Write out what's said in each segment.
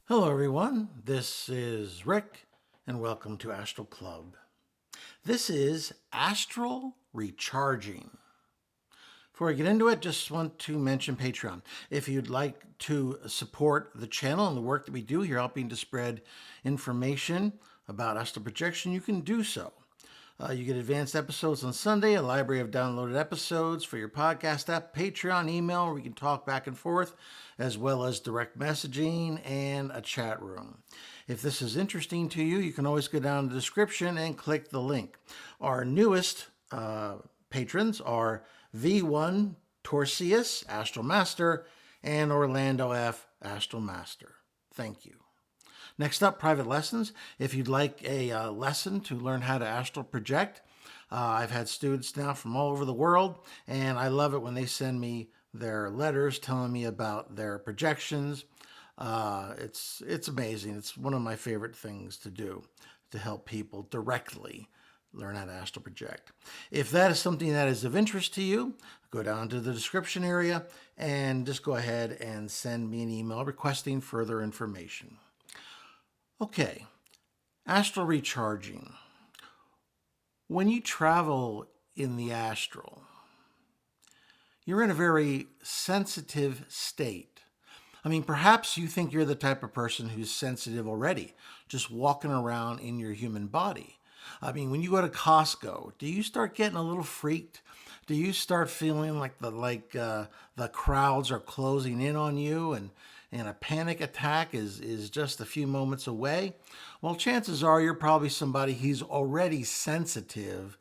Hello, everyone. This is Rick, and welcome to Astral Club. This is Astral Recharging. Before I get into it, just want to mention Patreon. If you'd like to support the channel and the work that we do here, helping to spread information about Astral Projection, you can do so. You get advanced episodes on Sunday, a library of downloaded episodes for your podcast app, Patreon, email, where we can talk back and forth, as well as direct messaging and a chat room. If this is interesting to you, you can always go down to the description and click the link. Our newest patrons are V1 Torsius, Astral Master, and Orlando F, Astral Master. Thank you. Next up, private lessons. If you'd like a lesson to learn how to astral project, I've had students now from all over the world, and I love it when they send me their letters telling me about their projections. It's amazing. It's one of my favorite things to do, to help people directly learn how to astral project. If that is something that is of interest to you, go down to the description area and just go ahead and send me an email requesting further information. Okay, astral recharging. When you travel in the astral, you're in a very sensitive state. I mean, perhaps you think you're the type of person who's sensitive already, just walking around in your human body. I mean, when you go to Costco, do you start getting a little freaked? Do you start feeling like the crowds are closing in on you and a panic attack is just a few moments away? Well, chances are you're probably somebody who's already sensitive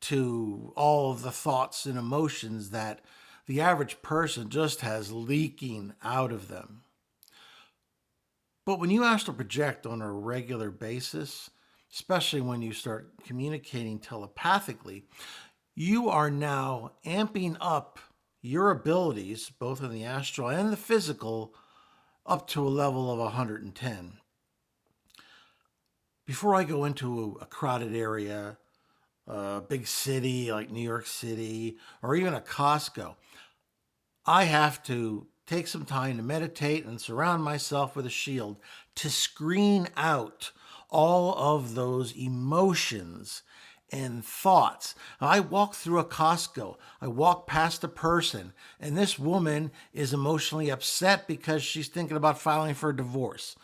to all of the thoughts and emotions that the average person just has leaking out of them. But when you astral project on a regular basis, especially when you start communicating telepathically, you are now amping up your abilities, both in the astral and the physical, up to a level of 110. Before I go into a crowded area, a big city like New York City, or even a Costco, I have to take some time to meditate and surround myself with a shield to screen out all of those emotions and thoughts. I walk through a Costco, I walk past a person, and this woman is emotionally upset because she's thinking about filing for a divorce.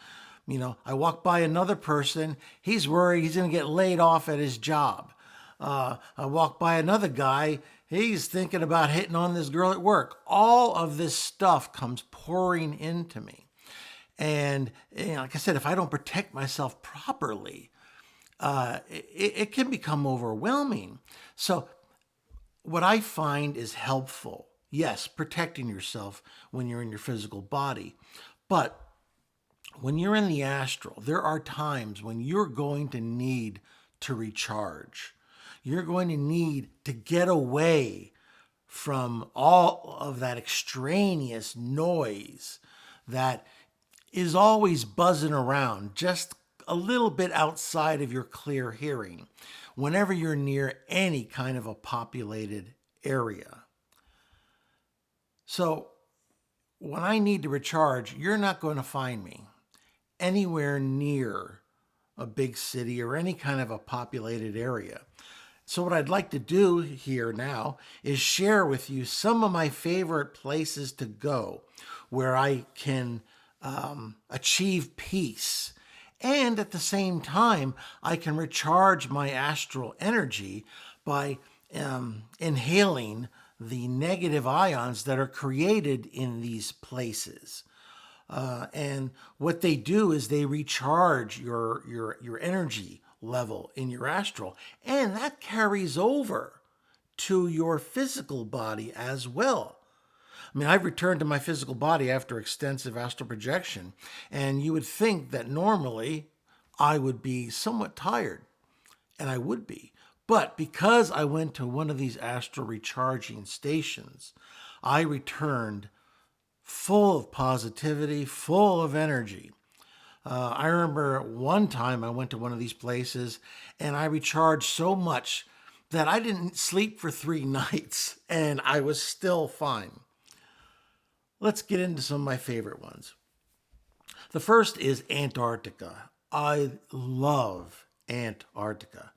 You know, I walk by another person, he's worried he's going to get laid off at his job. I walk by another guy, he's thinking about hitting on this girl at work. All of this stuff comes pouring into me. And like I said, if I don't protect myself properly, it can become overwhelming. So what I find is helpful, yes, protecting yourself when you're in your physical body. But when you're in the astral, there are times when you're going to need to recharge. You're going to need to get away from all of that extraneous noise that is always buzzing around, just a little bit outside of your clear hearing, whenever you're near any kind of a populated area. So when I need to recharge, you're not going to find me anywhere near a big city or any kind of a populated area. So what I'd like to do here now is share with you some of my favorite places to go where I can achieve peace. And at the same time, I can recharge my astral energy by inhaling the negative ions that are created in these places. And what they do is they recharge your energy level in your astral, and that carries over to your physical body as well. I mean, I've returned to my physical body after extensive astral projection, and you would think that normally I would be somewhat tired, and I would be. But because I went to one of these astral recharging stations, I returned full of positivity, full of energy. I remember one time I went to one of these places and I recharged so much that I didn't sleep for 3 nights and I was still fine. Let's get into some of my favorite ones. The first is Antarctica. I love Antarctica.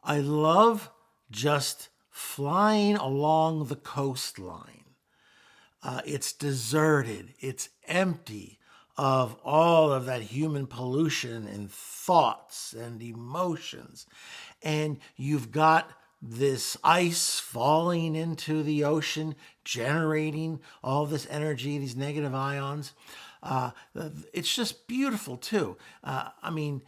I love just flying along the coastline. It's deserted. It's empty of all of that human pollution and thoughts and emotions. And you've got this ice falling into the ocean, generating all this energy, these negative ions. It's just beautiful too. I mean,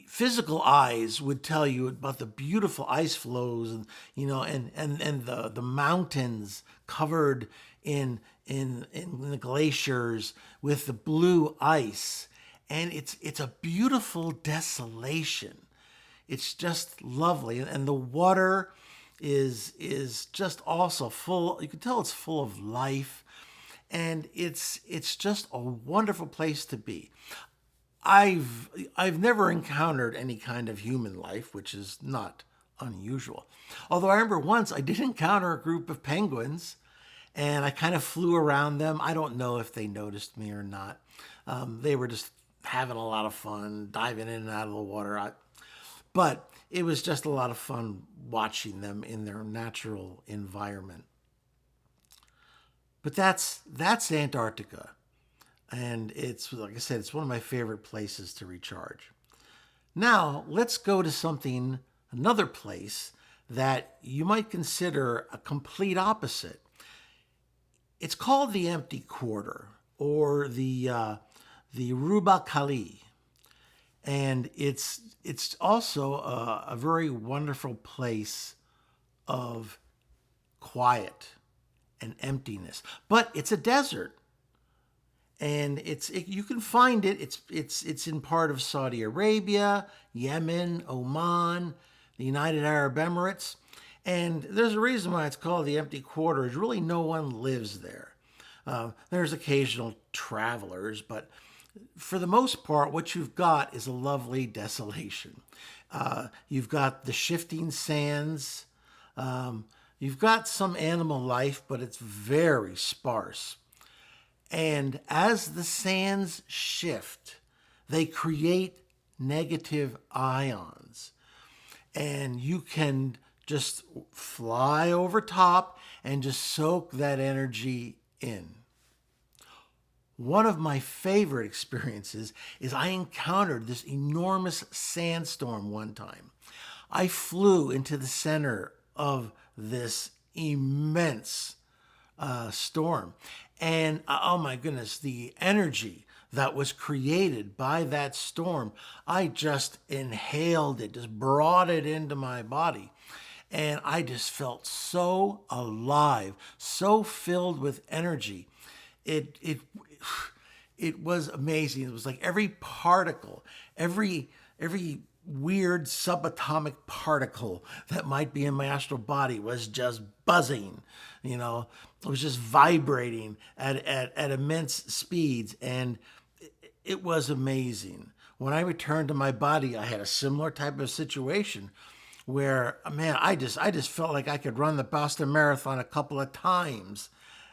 physical eyes would tell you about the beautiful ice flows, and and the mountains covered in the glaciers with the blue ice, and it's a beautiful desolation. It's just lovely, and the water is just also full. You can tell it's full of life, and it's just a wonderful place to be. I've never encountered any kind of human life, which is not unusual. Although I remember once I did encounter a group of penguins, and I kind of flew around them. I don't know if they noticed me or not. They were just having a lot of fun, diving in and out of the water. But it was just a lot of fun watching them in their natural environment. But that's Antarctica. And it's, like I said, it's one of my favorite places to recharge. Now, let's go to another place that you might consider a complete opposite. It's called the Empty Quarter, or the Ruba Kali. And it's also a very wonderful place of quiet and emptiness. But it's a desert. And you can find it. It's in part of Saudi Arabia, Yemen, Oman, the United Arab Emirates, and there's a reason why it's called the Empty Quarter. Is really no one lives there. There's occasional travelers, but for the most part, what you've got is a lovely desolation. You've got the shifting sands. You've got some animal life, but it's very sparse. And as the sands shift, they create negative ions. And you can just fly over top and just soak that energy in. One of my favorite experiences is I encountered this enormous sandstorm one time. I flew into the center of this immense storm. And oh my goodness, the energy that was created by that storm, I just inhaled it, just brought it into my body. And I just felt so alive, so filled with energy. It was amazing. It was like every particle, every weird subatomic particle that might be in my astral body was just buzzing. It was just vibrating at immense speeds, and it was amazing. When I returned to my body, I had a similar type of situation where, man, I just felt like I could run the Boston Marathon a couple of times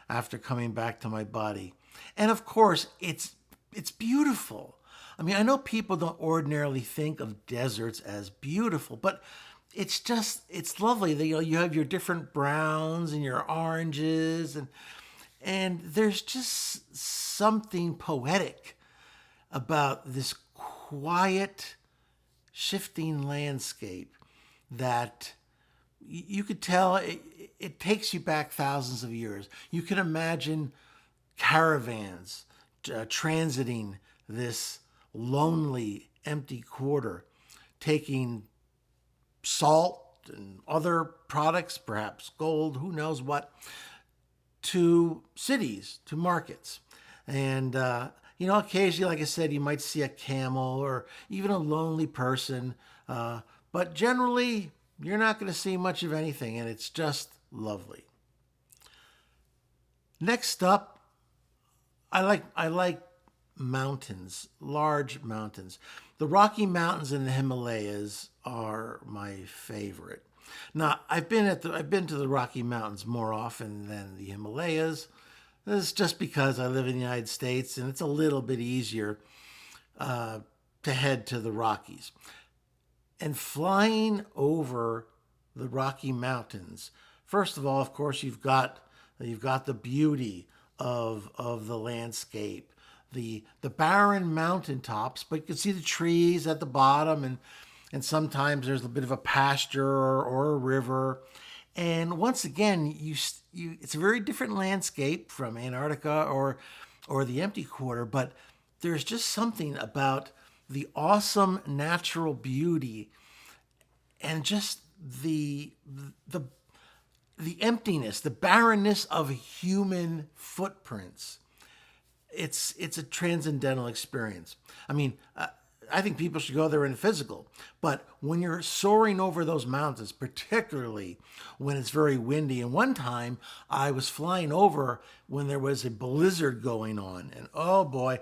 after coming back to my body. And of course, it's beautiful. I mean, I know people don't ordinarily think of deserts as beautiful, but it's lovely. You have your different browns and your oranges, and there's just something poetic about this quiet, shifting landscape that you could tell it takes you back thousands of years. You can imagine caravans transiting this lonely, empty quarter, taking salt and other products, perhaps gold, who knows what, to cities, to markets. And, occasionally, like I said, you might see a camel or even a lonely person. But generally, you're not going to see much of anything, and it's just lovely. Next up, I like mountains, large mountains. The Rocky Mountains and the Himalayas are my favorite. Now, I've been to the Rocky Mountains more often than the Himalayas, This is just because I live in the United States and it's a little bit easier to head to the Rockies. And flying over the Rocky Mountains, first of all, of course, you've got the beauty of the landscape, the barren mountaintops, but you can see the trees at the bottom, and sometimes there's a bit of a pasture or a river. And once again, it's a very different landscape from Antarctica or the empty quarter, but there's just something about the awesome natural beauty and just the emptiness, the barrenness of human footprints. It's a transcendental experience. I mean, I think people should go there in physical, but when you're soaring over those mountains, particularly when it's very windy, and one time I was flying over when there was a blizzard going on, and oh boy,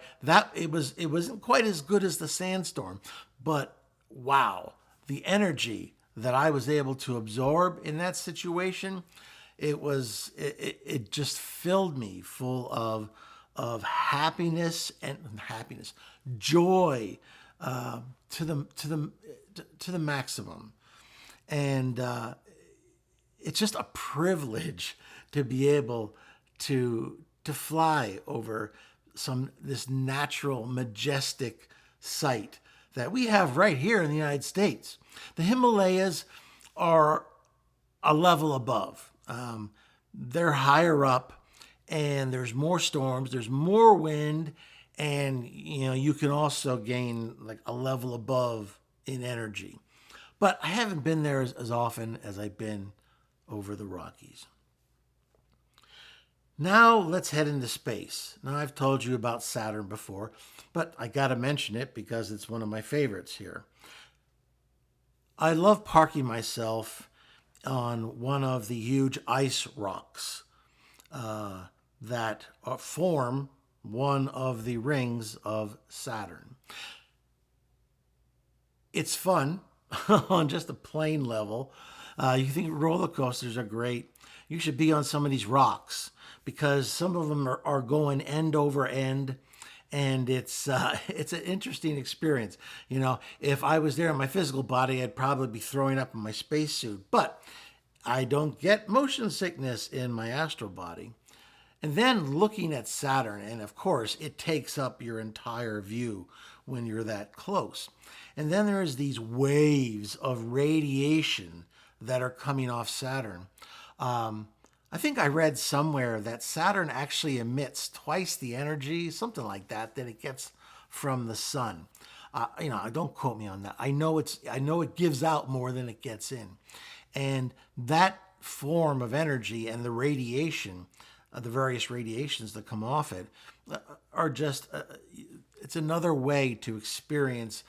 it wasn't quite as good as the sandstorm, but wow, the energy that I was able to absorb in that situation, it just filled me full of happiness, joy, to the maximum, and it's just a privilege to be able to fly over this natural, majestic site that we have right here in the United States. The Himalayas are a level above. They're higher up, and there's more storms, there's more wind, and you can also gain like a level above in energy. But I haven't been there as often as I've been over the Rockies. Now let's head into space. Now I've told you about Saturn before, but I got to mention it because it's one of my favorites here. I love parking myself on one of the huge ice rocks that form one of the rings of Saturn. It's fun on just a plain level. You think roller coasters are great. You should be on some of these rocks because some of them are going end over end, and it's an interesting experience. If I was there in my physical body, I'd probably be throwing up in my spacesuit, but I don't get motion sickness in my astral body. And then looking at Saturn, and of course, it takes up your entire view when you're that close. And then there's these waves of radiation that are coming off Saturn. I think I read somewhere that Saturn actually emits twice the energy, something like that it gets from the sun. Don't quote me on that. I know it gives out more than it gets in, and that form of energy and the radiation, the various radiations that come off it, are just it's another way to experience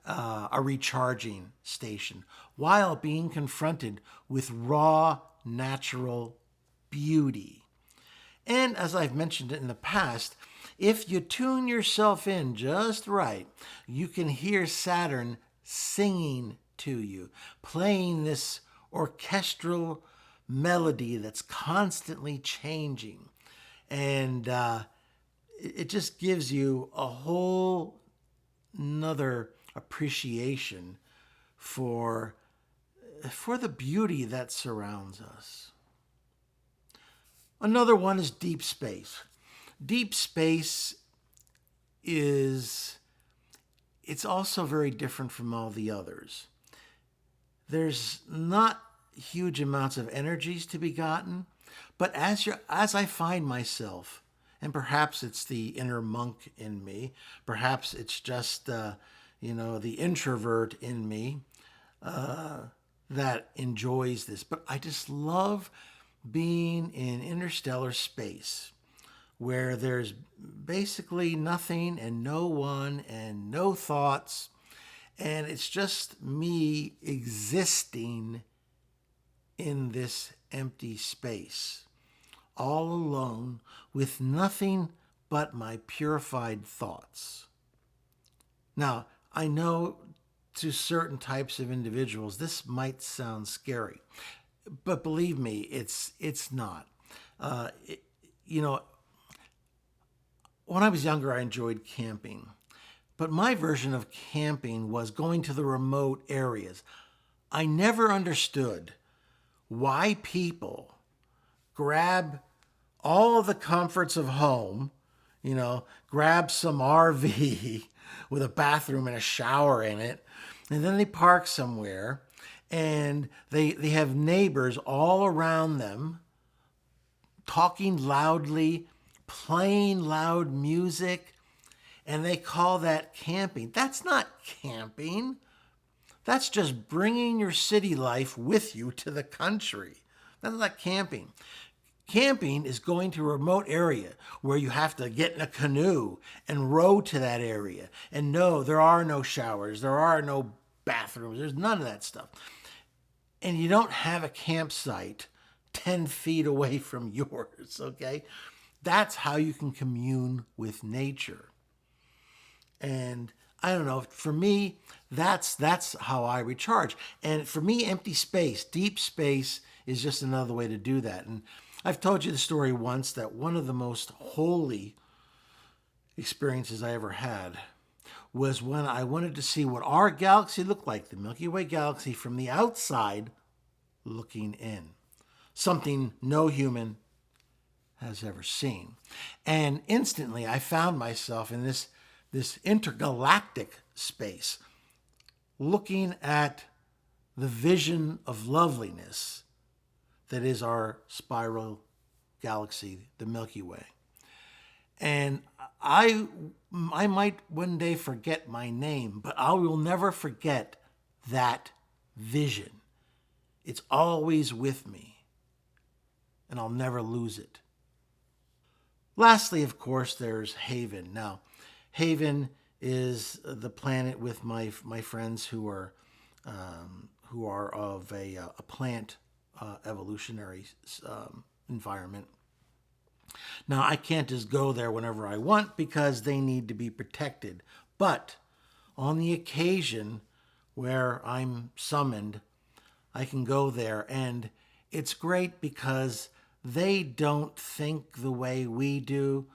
a recharging station while being confronted with raw natural beauty. And as I've mentioned in the past, if you tune yourself in just right, you can hear Saturn singing to you, playing this orchestral melody that's constantly changing. And it just gives you a whole nother appreciation for the beauty that surrounds us. Another one is deep space. Deep space it's also very different from all the others. There's not huge amounts of energies to be gotten, but as I find myself, and perhaps it's the inner monk in me, perhaps it's just the introvert in me that enjoys this, but I just love being in interstellar space where there's basically nothing and no one and no thoughts, and it's just me existing in this empty space, all alone with nothing but my purified thoughts. Now, I know to certain types of individuals this might sound scary, but believe me, it's not. when I was younger, I enjoyed camping. But my version of camping was going to the remote areas. I never understood why people grab all the comforts of home, grab some RV with a bathroom and a shower in it, and then they park somewhere and they have neighbors all around them talking loudly, playing loud music, and they call that camping. That's not camping. That's just bringing your city life with you to the country. That's not camping. Camping is going to a remote area where you have to get in a canoe and row to that area. And no, there are no showers. There are no bathrooms. There's none of that stuff. And you don't have a campsite 10 feet away from yours, okay? That's how you can commune with nature. And I don't know, for me, that's how I recharge. And for me, empty space, deep space is just another way to do that. And I've told you the story once that one of the most holy experiences I ever had was when I wanted to see what our galaxy looked like, the Milky Way galaxy, from the outside looking in. Something no human has ever seen. And instantly I found myself in this intergalactic space, looking at the vision of loveliness that is our spiral galaxy, the Milky Way. And I might one day forget my name, but I will never forget that vision. It's always with me, and I'll never lose it. Lastly, of course, there's Haven. Now, Haven is the planet with my friends who are of a plant evolutionary environment. Now, I can't just go there whenever I want because they need to be protected. But on the occasion where I'm summoned, I can go there, and it's great because they don't think the way we do.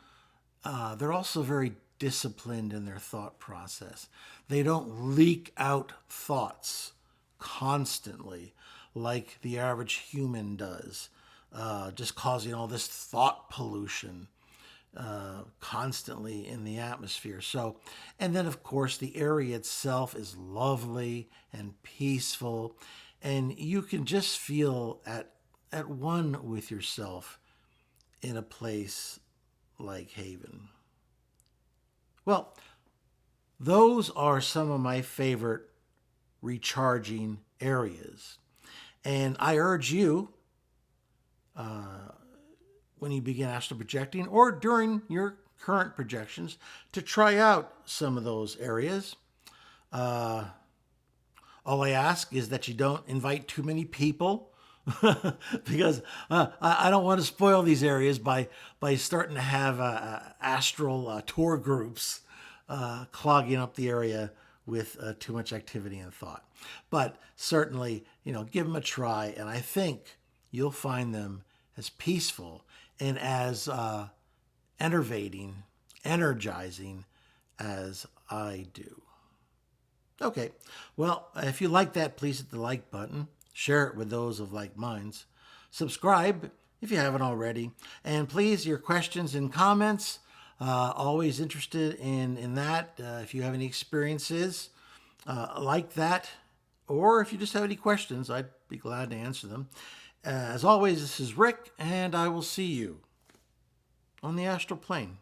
They're also very disciplined in their thought process. They don't leak out thoughts constantly like the average human does, just causing all this thought pollution constantly in the atmosphere. So, and then of course the area itself is lovely and peaceful, and you can just feel at one with yourself in a place like Haven. Well, those are some of my favorite recharging areas. And I urge you, when you begin astral projecting or during your current projections, to try out some of those areas. All I ask is that you don't invite too many people because I don't want to spoil these areas by starting to have astral tour groups clogging up the area with too much activity and thought. But certainly, give them a try, and I think you'll find them as peaceful and as enervating, energizing as I do. Okay, well, if you like that, please hit the like button. Share it with those of like minds. Subscribe if you haven't already. And please, your questions and comments, always interested in that. If you have any experiences like that, or if you just have any questions, I'd be glad to answer them. As always, this is Rick, and I will see you on the astral plane.